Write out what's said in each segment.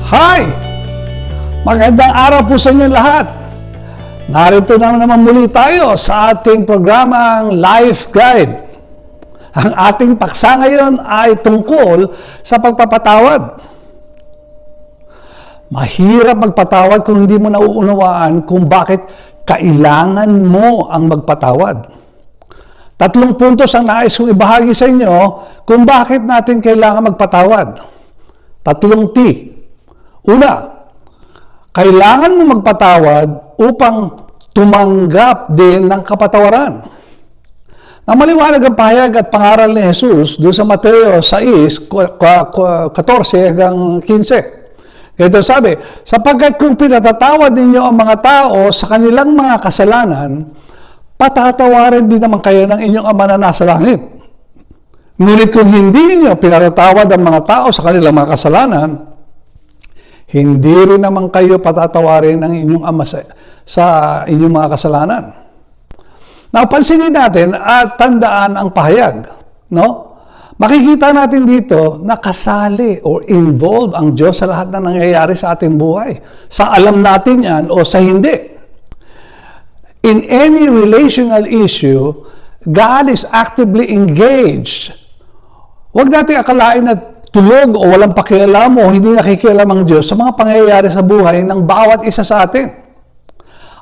Hi! Magandang araw po sa inyo lahat. Narito naman muli tayo sa ating programang Life Guide. Ang ating paksa ngayon ay tungkol sa pagpapatawad. Mahirap magpatawad kung hindi mo nauunawaan kung bakit kailangan mo ang magpatawad. 3 puntos ang nais kong ibahagi sa inyo kung bakit natin kailangan magpatawad. 3 T. Una, kailangan mo magpatawad upang tumanggap din ng kapatawaran. Na maliwanag ang pahayag at pangaral ni Jesus doon sa Mateo 6:14 hanggang 15. Ito sabi, sapagkat kung pinatatawad ninyo ang mga tao sa kanilang mga kasalanan, patatawarin din naman kayo ng inyong Ama na nasa langit. Ngunit kung hindi niyo pinatatawad ang mga tao sa kanilang mga kasalanan, hindi rin naman kayo patatawarin ng inyong Ama sa inyong mga kasalanan. Napansinin natin at tandaan ang pahayag, no? Makikita natin dito na kasali o involved ang Diyos sa lahat na nangyayari sa ating buhay. Sa alam natin yan o sa hindi. In any relational issue, God is actively engaged. Huwag natin akalain na tulog o walang pakialam o hindi nakikialam ang Diyos sa mga pangyayari sa buhay ng bawat isa sa atin.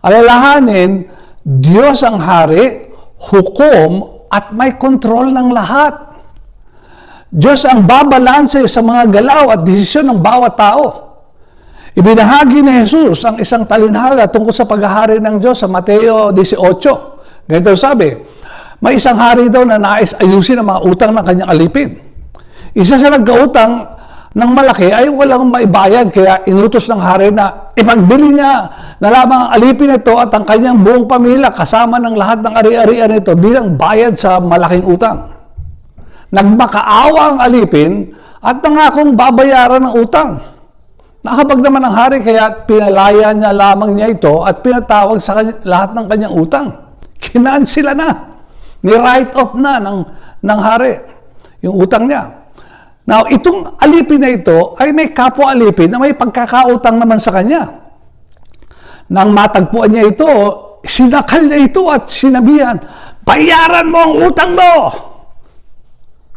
Alalahanin, Diyos ang hari, hukom at may kontrol ng lahat. Diyos ang babalanse sa mga galaw at desisyon ng bawat tao. Ibinahagi ni Jesus ang isang talinhaga tungkol sa paghahari ng Diyos sa Mateo 18. Ganito sabi, may isang hari daw na nais ayusin ang mga utang ng kanyang alipin. Isa sa nagkautang ng malaki ay walang maibayad, kaya inutos ng hari na ipagbili niya na lamang ang alipin ito at ang kanyang buong pamilya kasama ng lahat ng ari-arian nito bilang bayad sa malaking utang. Nagmakaawa ang alipin at nangakong babayaran ng utang. Nakabag naman ang hari kaya pinalaya niya lamang niya ito at pinatawag sa lahat ng kanyang utang. Kinansila na. Ni-write off na ng hari yung utang niya. Now, itong alipin na ito ay may kapwa alipin na may pagkakautang naman sa kanya. Nang matagpuan niya ito, sinakal niya ito at sinabihan, bayaran mo ang utang mo!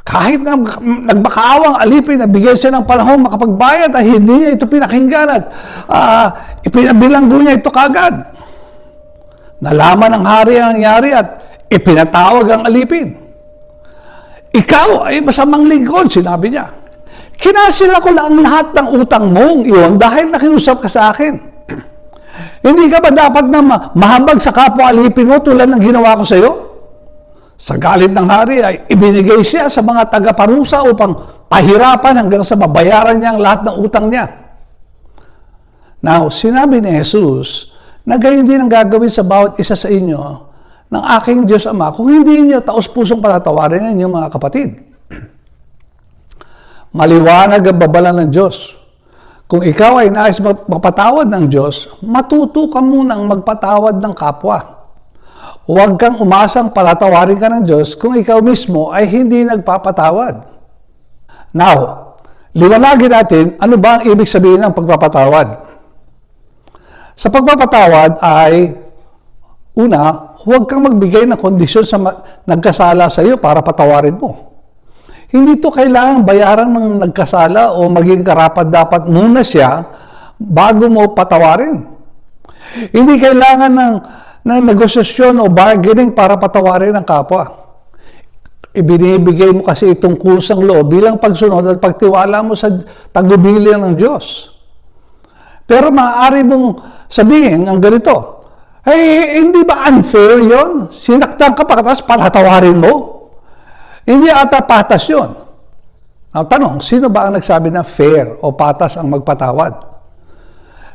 Kahit na nagmakaawang alipin na bigyan siya ng panahon makapagbayad ay hindi niya ito pinakinggan at ipinabilanggo niya ito kagad. Nalaman ng hari ang nangyari at ipinatawag ang alipin. Ikaw ay masamang lingkod, sinabi niya. Kinasila ko lang lahat ng utang mong iyon dahil nakiusap ka sa akin. Hindi ka ba dapat na mahabag sa kapwa alipin mo tulad ng ginawa ko sa iyo? Sa galit ng hari ay ibinigay siya sa mga tagaparusa upang pahirapan hanggang sa mabayaran niya ang lahat ng utang niya. Now, sinabi ni Jesus na gayon din ang gagawin sa bawat isa sa inyo ng aking Diyos Ama kung hindi niyo taos-pusong patatawarin ang inyong mga kapatid. Maliwanag ang babala ng Diyos. Kung ikaw ay nais magpatawad ng Diyos, matuto ka munang magpatawad ng kapwa. Huwag kang umasang palatawarin ka ng Diyos kung ikaw mismo ay hindi nagpapatawad. Now, liwanagin natin ano ba ang ibig sabihin ng pagpapatawad. Sa pagpapatawad ay, una, huwag kang magbigay ng kondisyon sa nagkasala sa iyo para patawarin mo. Hindi ito kailangang bayaran ng nagkasala o maging karapat-dapat muna siya bago mo patawarin. Hindi kailangan ng negosasyon o bargaining para patawarin ang kapwa. Ibinibigay mo kasi itong kusang loob bilang pagsunod at pagtiwala mo sa tagubilin ng Diyos. Pero maaari mong sabihin ang ganito, hindi ba unfair yon? Sinaktan ka pagkatapos palatawarin mo? Hindi ata patas yun. Now, tanong, sino ba ang nagsabi na fair o patas ang magpatawad?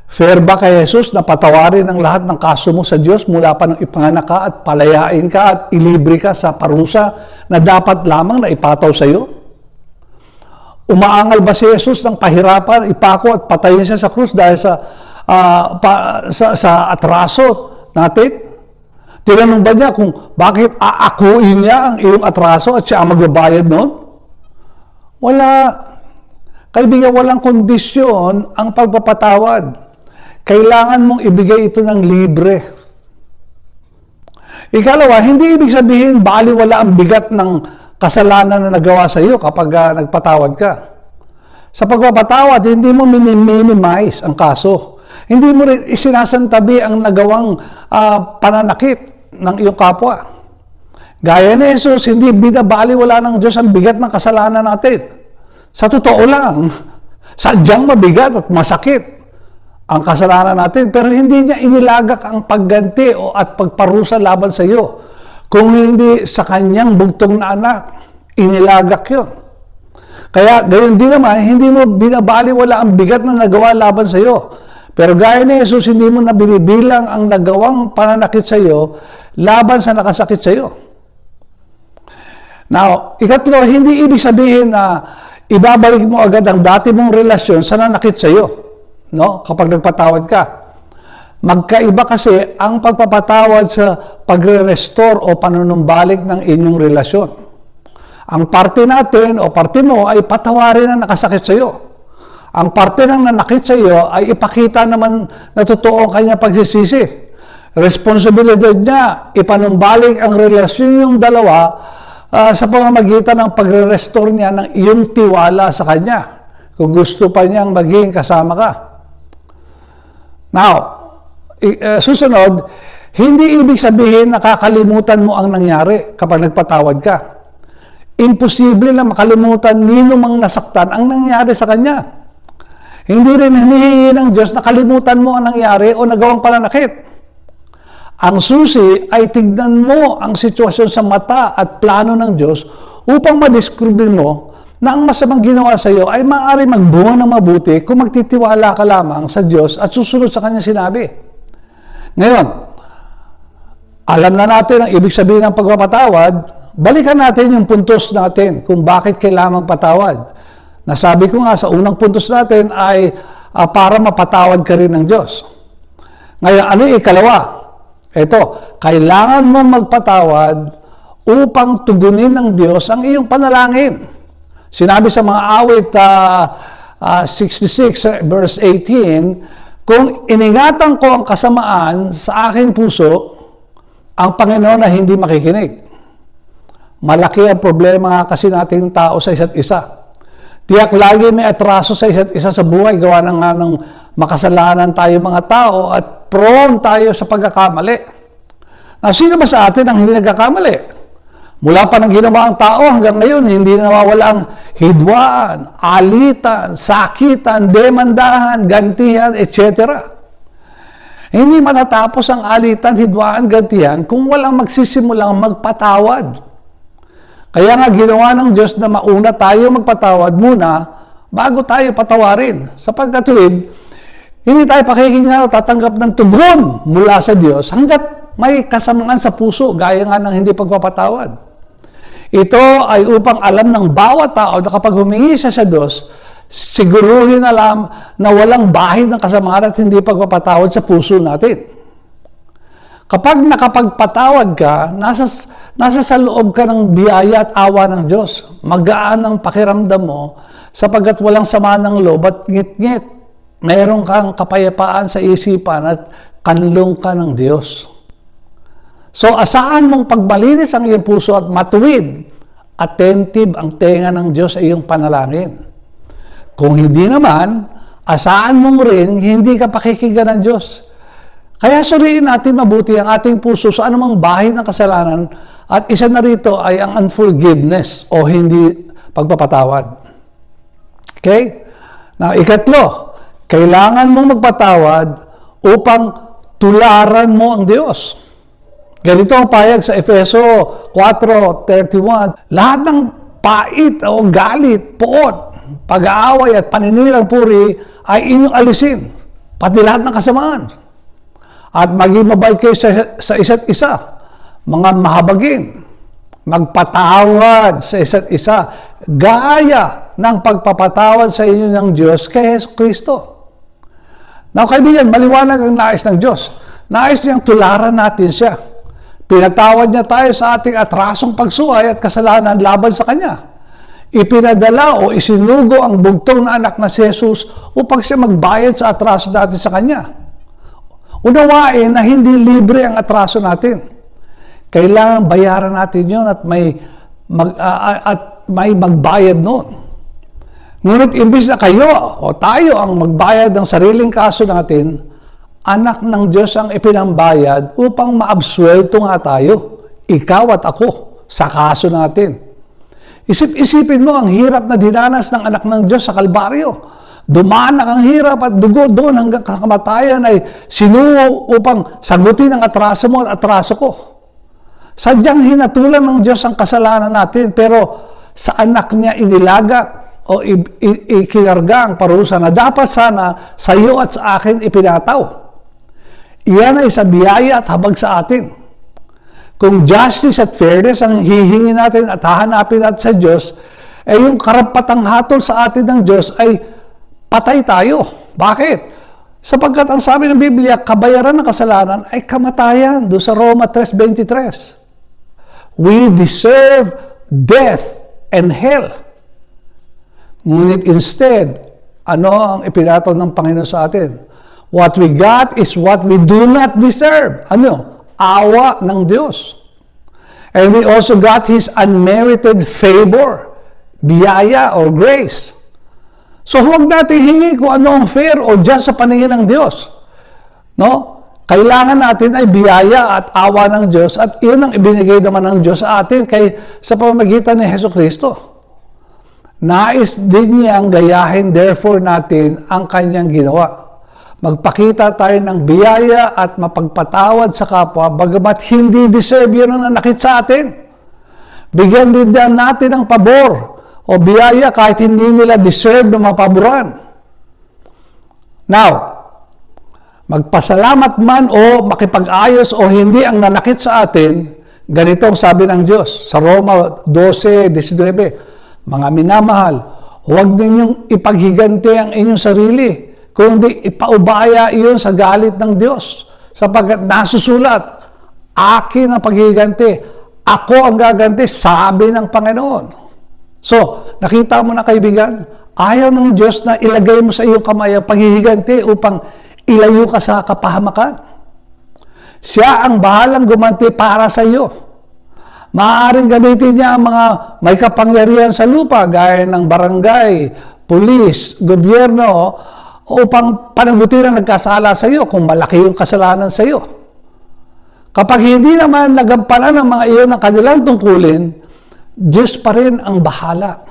Fair ba kay Jesus na patawarin ang lahat ng kaso mo sa Diyos mula pa nang ipanganak ka at palayain ka at ilibre ka sa parusa na dapat lamang na ipataw sa iyo? Umaangal ba si Jesus ng pahirapan, ipako at patayin siya sa krus dahil sa atraso natin? Tinanong ba niya kung bakit aakuin niya ang iyong atraso at siya ang magbabayad noon? Wala. Kaibigan, walang kondisyon ang pagpapatawad. Kailangan mong ibigay ito ng libre. Ikalawa, hindi ibig sabihin baliwala ang bigat ng kasalanan na nagawa sa iyo kapag nagpatawad ka. Sa pagpapatawad, hindi mo minimize ang kaso. Hindi mo rin isinasantabi ang nagawang pananakit ng iyong kapwa. Gaya ni Jesus, hindi binabaliwala ng Diyos ang bigat ng kasalanan natin. Sa totoo lang, sadyang mabigat at masakit ang kasalanan natin, pero hindi niya inilagak ang pagganti at pagparusa laban sa iyo. Kung hindi sa kanyang bugtong na anak, inilagak yun. Kaya gayon din naman, hindi mo binabaliwala ang bigat na nagawa laban sa iyo. Pero gaya ni Jesus, hindi mo na binibilang ang nagawang pananakit sa iyo laban sa nakasakit sa iyo. Now, ikatlo, hindi ibig sabihin na ibabalik mo agad ang dati mong relasyon sa nanakit sa iyo. No? Kapag nagpatawad ka. Magkaiba kasi ang pagpapatawad sa pagre-restore o panunumbalik ng inyong relasyon. Ang parte natin o parte mo ay patawarin ang nakasakit sa iyo. Ang parte ng nanakit sa iyo ay ipakita naman na totoo ang kanyang pagsisisi. Responsibilidad niya, ipanumbalik ang relasyon yung dalawa sa pamamagitan ng pagre-restore niya ng iyong tiwala sa kanya. Kung gusto pa niyang maging kasama ka. Now, susunod, hindi ibig sabihin nakakalimutan mo ang nangyari kapag nagpatawad ka. Imposible na makalimutan nino mang nasaktan ang nangyari sa kanya. Hindi rin hinihingi ng Diyos na kalimutan mo ang nangyari o nagawang pananakit. Ang susi ay tignan mo ang sitwasyon sa mata at plano ng Diyos upang madiskubre mo na ang masamang ginawa sa iyo ay maaari magbunga ng mabuti kung magtitiwala ka lamang sa Diyos at susunod sa kanyang sinabi. Ngayon, alam na natin ang ibig sabihin ng pagpapatawad, balikan natin yung puntos natin kung bakit kailangan patawad. Nasabi ko nga sa unang puntos natin ay para mapatawad ka rin ng Diyos. Ngayon, ano yung ikalawa? Ito, kailangan mo magpatawad upang tugunin ng Diyos ang iyong panalangin. Sinabi sa mga awit 66 verse 18, kung iningatan ko ang kasamaan sa aking puso, ang Panginoon na hindi makikinig. Malaki ang problema kasi nating tao sa isa't isa. Tiyak lagi may atraso sa isa't isa sa buhay, gawa na nga ng makasalanan tayo mga tao at prone tayo sa pagkakamali. Now, sino ba sa atin ang hindi nagkakamali? Mula pa ng ginawa ang tao hanggang ngayon, hindi nawawala ang hidwaan, alitan, sakitan, demandahan, gantihan, etc. Hindi matatapos ang alitan, hidwaan, gantihan kung walang magsisimulang magpatawad. Kaya nga ginawa ng Diyos na mauna tayo magpatawad muna bago tayo patawarin. Sa pagkatuwid, hindi tayo pakikinggan o tatanggap ng tugon mula sa Diyos hanggat may kasamaan sa puso, gaya nga ng hindi pagpapatawad. Ito ay upang alam ng bawat tao na kapag humingi siya sa Diyos, siguruhin alam na walang bahid ng kasamaan at hindi pagpapatawad sa puso natin. Kapag nakapagpatawad ka, nasa sa loob ka ng biyaya at awa ng Diyos. Magaan ang pakiramdam mo sapagkat walang sama ng loob at ngit-ngit. Meron kang kapayapaan sa isipan at kanlong ka ng Diyos. So, asahan mong pagmalinis ang iyong puso at matuwid, attentive ang tenga ng Diyos sa iyong panalangin. Kung hindi naman, asahan mong rin hindi ka pakikinggan ng Diyos. Kaya suriin natin mabuti ang ating puso sa anumang bahid ng kasalanan at isa na rito ay ang unforgiveness o hindi pagpapatawad. Okay? Now, ikatlo, kailangan mong magpatawad upang tularan mo ang Diyos. Ganito ang payag sa Efeso 4:31. Lahat ng pait o galit, poot, pag-aaway at paninirang puri ay inyong alisin, pati lahat ng kasamaan. At maging mabait kayo sa isa't isa, mga mahabagin, magpatawad sa isa't isa, gaya ng pagpapatawad sa inyo ng Diyos kay Hesus Kristo. Now, kaibigan, maliwanag ang nais ng Diyos. Nais niyang tularan natin siya. Pinatawad niya tayo sa ating atrasong pagsuhay at kasalanan laban sa Kanya. ipinadala o isinugo ang bugtong na anak na si Jesus upang siya magbayad sa atraso natin sa Kanya. Unawain na hindi libre ang atraso natin. Kailangan bayaran natin yun at may magbayad noon. Ngunit imbis na kayo o tayo ang magbayad ng sariling kaso natin, anak ng Diyos ang ipinambayad upang maabsuelto nga tayo, ikaw at ako, sa kaso natin. Isip-isipin mo ang hirap na dinanas ng anak ng Diyos sa Kalbaryo. Dumanak ang hirap at dugo doon hanggang kamatayan ay sinuo upang sagutin ang atraso mo at atraso ko. Sadyang hinatulan ng Diyos ang kasalanan natin, pero sa anak niya inilaga o ikinarga ang parusa na dapat sana sa iyo at sa akin ipinataw. Iyan ay sa biyaya at habag sa atin. Kung justice at fairness ang hihingi natin at hahanapin natin sa Diyos, ay yung karapatang hatol sa atin ng Diyos ay patay tayo. Bakit? Sapagkat ang sabi ng Biblia, kabayaran ng kasalanan ay kamatayan. Doon sa Roma 3:23. We deserve death and hell. Ngunit instead, ano ang ipinatol ng Panginoon sa atin? What we got is what we do not deserve. Ano? Awa ng Diyos. And we also got His unmerited favor, biyaya or grace. So huwag natin hingi kung ano ang fair o just sa paningin ng Diyos. No? Kailangan natin ay biyaya at awa ng Diyos at iyon ang ibinigay naman ng Diyos sa atin sa pamamagitan ni Jesucristo. Nais din niyang gayahin therefore natin ang kanyang ginawa. Magpakita tayo ng biyaya at mapagpatawad sa kapwa bagamat hindi deserve yun ang nanakit sa atin. Bigyan din natin ng pabor o biyaya kahit hindi nila deserve na mapaboran. Now, magpasalamat man o makipag-ayos o hindi ang nanakit sa atin, ganito ang sabi ng Diyos sa Roma 12:19. Mga minamahal, huwag ninyong ipaghiganti ang inyong sarili, kundi ipaubaya iyon sa galit ng Diyos. Sapagkat nasusulat, akin ang paghiganti, ako ang gaganti, sabi ng Panginoon. So, nakita mo na kaibigan, ayaw ng Diyos na ilagay mo sa iyong kamay ang paghihiganti upang ilayo ka sa kapahamakan. Siya ang bahalang gumanti para sa iyo. Maaaring gamitin niya ang mga may kapangyarihan sa lupa gaya ng barangay, pulis, gobyerno upang panagutin ang nagkasala sa iyo kung malaki yung kasalanan sa iyo. Kapag hindi naman nagampanan ng mga iyon ang kanilang tungkulin, Diyos pa rin ang bahala.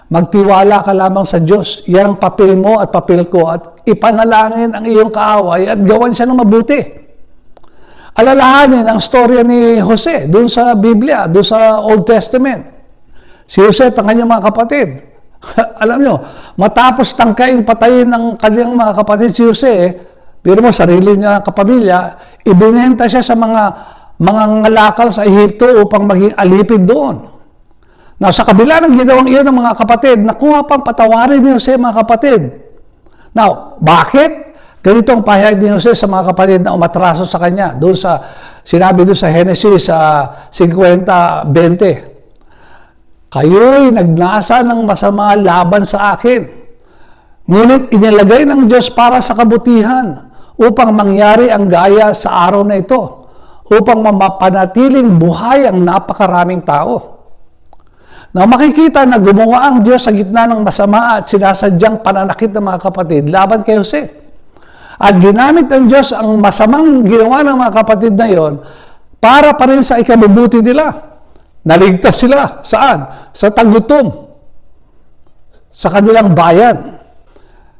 Magtiwala ka lamang sa Diyos. Yan ang papel mo at papel ko at ipanalangin ang iyong kaaway at gawan siya ng mabuti. Alalahanin ang storya ni Jose doon sa Biblia, doon sa Old Testament. Si Jose at ang kanyang mga kapatid. Alam nyo, matapos tangkaing patayin ng kanyang mga kapatid si Jose, pero mo sarili niya kapamilya, ibinenta siya sa mga ngalakal sa Ehipto upang maging alipid doon. Now, sa kabila ng ginawang iyon ng mga kapatid, nakuha pang patawarin ni Jose mga kapatid. Now, bakit? Ganito ang pahayag ni Jose sa mga kapatid na umatraso sa kanya. Doon sa, sinabi doon sa Genesis 50:20. Kayo'y nagnasa ng masama laban sa akin. Ngunit inilagay ng Diyos para sa kabutihan upang mangyari ang gaya sa araw na ito, upang mapanatiling buhay ang napakaraming tao. Now, makikita na gumawa ang Diyos sa gitna ng masama at sinasadyang pananakit ng mga kapatid laban kay Jose. At ginamit ng Diyos ang masamang ginawa ng mga kapatid na yon para pa rin sa ikabubuti nila. Naligtas sila. Saan? Sa tagutom. Sa kanilang bayan.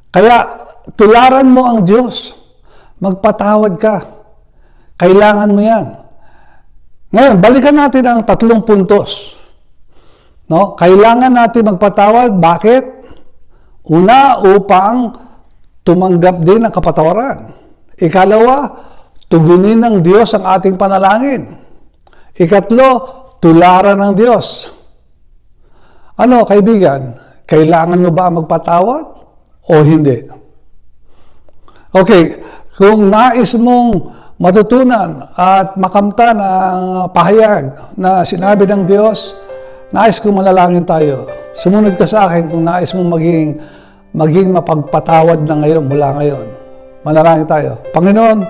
Kaya, tularan mo ang Diyos. Magpatawad ka. Kailangan mo yan. Ngayon, balikan natin ang 3 puntos. No? Kailangan natin magpatawad. Bakit? Una, upang tumanggap din ng kapatawaran. Ikalawa, tugunin ng Diyos ang ating panalangin. Ikatlo, tularan ng Diyos. Ano, kaibigan? Kailangan mo ba magpatawad o hindi? Okay, kung nais mong matutunan at makamtan ang pahayag na sinabi ng Diyos, nais kong manalangin tayo. Sumunod ka sa akin kung nais mong maging mapagpatawad na ngayon, mula ngayon. Manalangin tayo. Panginoon,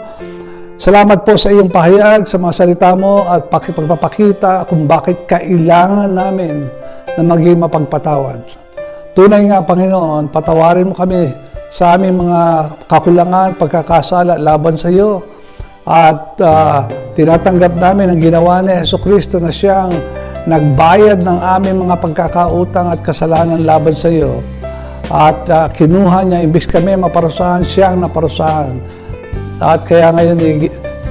salamat po sa iyong pahayag, sa mga salita mo at pagpapakita kung bakit kailangan namin na maging mapagpatawad. Tunay nga, Panginoon, patawarin mo kami sa aming mga kakulangan, pagkakasala laban sa iyo. At tinatanggap namin ang ginawa ni Jesucristo na siyang nagbayad ng aming mga pagkakautang at kasalanan laban sa iyo. At kinuha niya, imbis kami maparusahan, siyang naparusahan. At kaya ngayon,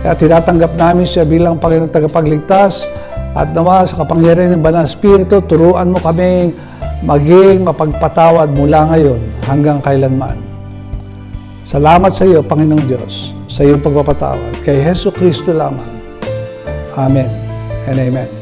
kaya tinatanggap namin siya bilang Panginoon tagapagligtas. At nawa sa kapangyarihan ng Banal na Espiritu, turuan mo kami maging mapagpatawad mula ngayon hanggang kailanman. Salamat sa iyo, Panginoong Diyos, sa iyong pagpapatawad. Kay Jesucristo lamang. Amen and amen.